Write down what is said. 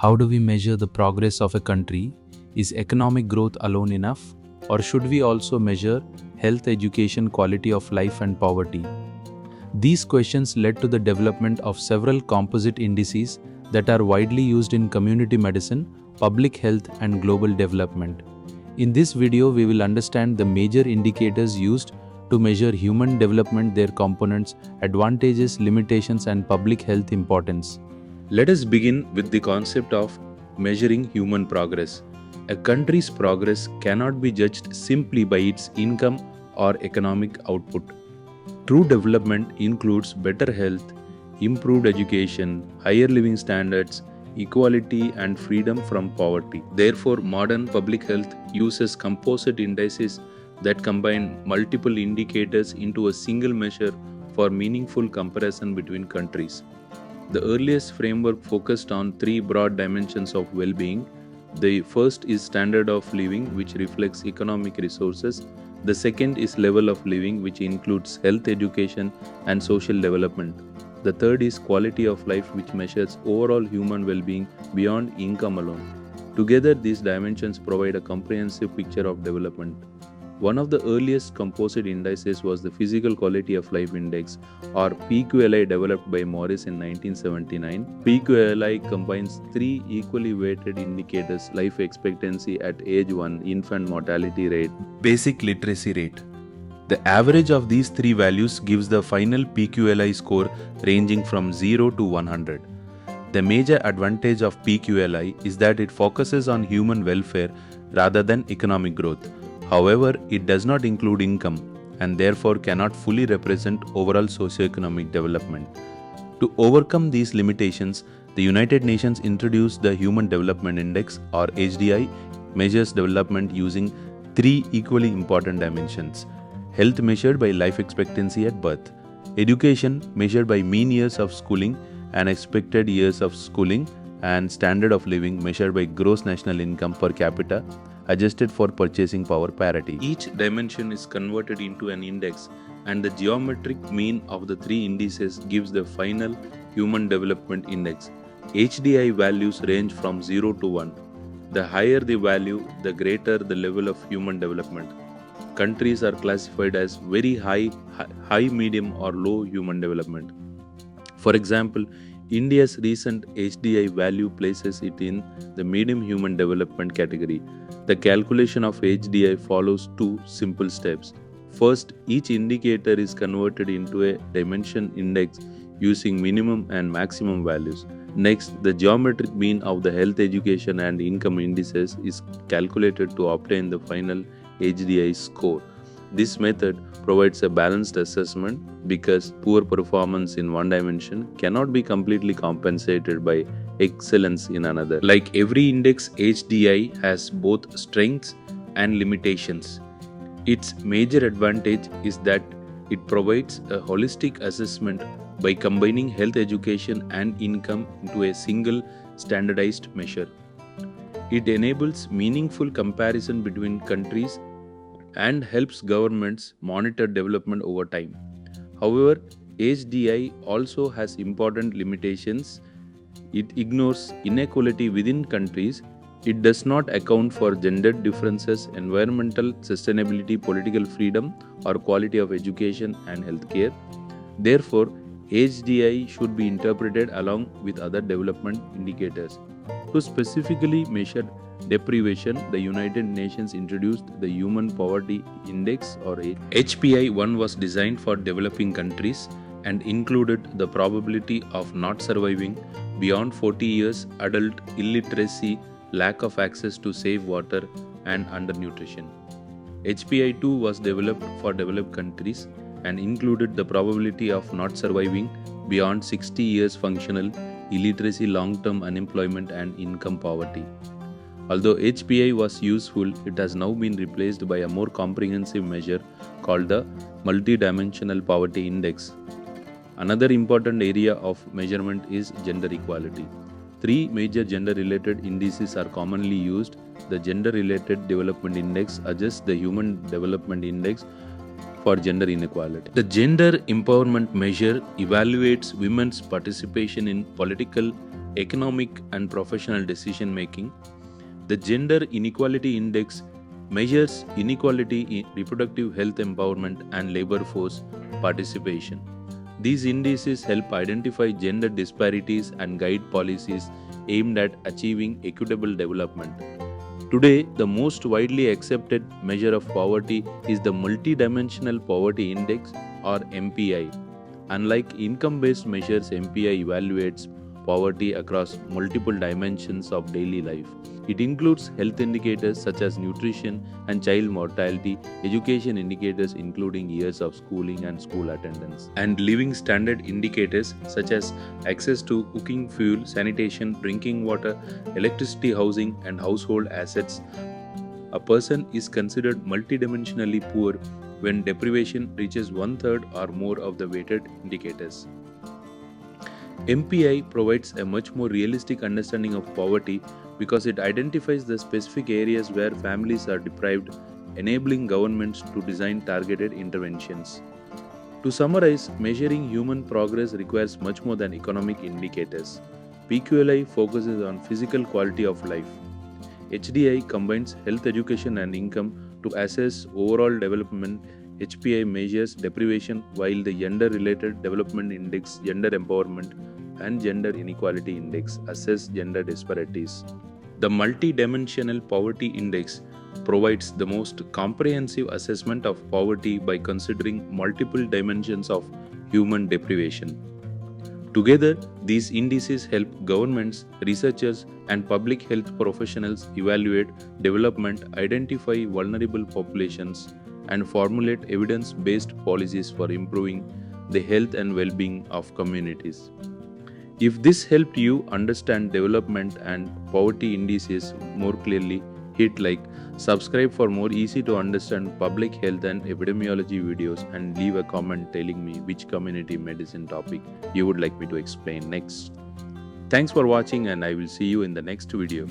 How do we measure the progress of a country? Is economic growth alone enough? Or should we also measure health, education, quality of life, and poverty? These questions led to the development of several composite indices that are widely used in community medicine, public health, and global development. In this video, we will understand the major indicators used to measure human development, their components, advantages, limitations, and public health importance. Let us begin with the concept of measuring human progress. A country's progress cannot be judged simply by its income or economic output. True development includes better health, improved education, higher living standards, equality, and freedom from poverty. Therefore, modern public health uses composite indices that combine multiple indicators into a single measure for meaningful comparison between countries. The earliest framework focused on three broad dimensions of well-being. The first is standard of living, which reflects economic resources. The second is level of living, which includes health, education, and social development. The third is quality of life, which measures overall human well-being beyond income alone. Together, these dimensions provide a comprehensive picture of development. One of the earliest composite indices was the Physical Quality of Life Index, or PQLI, developed by Morris in 1979. PQLI combines three equally weighted indicators: life expectancy at age 1, infant mortality rate, basic literacy rate. The average of these three values gives the final PQLI score ranging from 0 to 100. The major advantage of PQLI is that it focuses on human welfare rather than economic growth. However, it does not include income and therefore cannot fully represent overall socioeconomic development. To overcome these limitations, the United Nations introduced the Human Development Index, or HDI, measures development using three equally important dimensions: health measured by life expectancy at birth, education measured by mean years of schooling and expected years of schooling, and standard of living measured by gross national income per capita adjusted for purchasing power parity. Each dimension is converted into an index, and the geometric mean of the three indices gives the final Human Development Index. HDI values range from 0 to 1. The higher the value, the greater the level of human development. Countries are classified as very high, medium, or low human development. For example, India's recent HDI value places it in the medium human development category. The calculation of HDI follows two simple steps. First, each indicator is converted into a dimension index using minimum and maximum values. Next, the geometric mean of the health, education, and income indices is calculated to obtain the final HDI score. This method provides a balanced assessment because poor performance in one dimension cannot be completely compensated by excellence in another. Like every index, HDI has both strengths and limitations. Its major advantage is that it provides a holistic assessment by combining health, education, and income into a single standardized measure. It enables meaningful comparison between countries and helps governments monitor development over time. However, HDI also has important limitations. It ignores inequality within countries. It does not account for gender differences, environmental sustainability, political freedom, or quality of education and healthcare. Therefore, HDI should be interpreted along with other development indicators. To specifically measure deprivation, the United Nations introduced the Human Poverty Index, or HPI. One was designed for developing countries and included the probability of not surviving beyond 40 years, adult illiteracy, lack of access to safe water, and undernutrition. HPI 2 was developed for developed countries and included the probability of not surviving beyond 60 years, functional illiteracy, long-term unemployment, and income poverty. Although HPI was useful, it has now been replaced by a more comprehensive measure called the Multidimensional Poverty Index. Another important area of measurement is gender equality. Three major gender-related indices are commonly used. The Gender-Related Development Index adjusts the Human Development Index for gender inequality. The Gender Empowerment Measure evaluates women's participation in political, economic and professional decision making. The Gender Inequality Index measures inequality in reproductive health empowerment and labor force participation. These indices help identify gender disparities and guide policies aimed at achieving equitable development. Today, the most widely accepted measure of poverty is the Multidimensional Poverty Index or MPI. Unlike income based measures, MPI evaluates poverty across multiple dimensions of daily life. It includes health indicators such as nutrition and child mortality, education indicators including years of schooling and school attendance, and living standard indicators such as access to cooking fuel, sanitation, drinking water, electricity, housing, and household assets. A person is considered multidimensionally poor when deprivation reaches one-third or more of the weighted indicators. MPI provides a much more realistic understanding of poverty because it identifies the specific areas where families are deprived, enabling governments to design targeted interventions. To summarize, measuring human progress requires much more than economic indicators. PQLI focuses on physical quality of life. HDI combines health, education, and income to assess overall development. HPI measures deprivation, while the Gender Related Development Index, Gender Empowerment, and Gender Inequality Index assess gender disparities. The Multidimensional Poverty Index provides the most comprehensive assessment of poverty by considering multiple dimensions of human deprivation. Together, these indices help governments, researchers, and public health professionals evaluate development, identify vulnerable populations, and formulate evidence-based policies for improving the health and well-being of communities. If this helped you understand development and poverty indices more clearly, hit like, subscribe for more easy to understand public health and epidemiology videos, and leave a comment telling me which community medicine topic you would like me to explain next. Thanks for watching, and I will see you in the next video.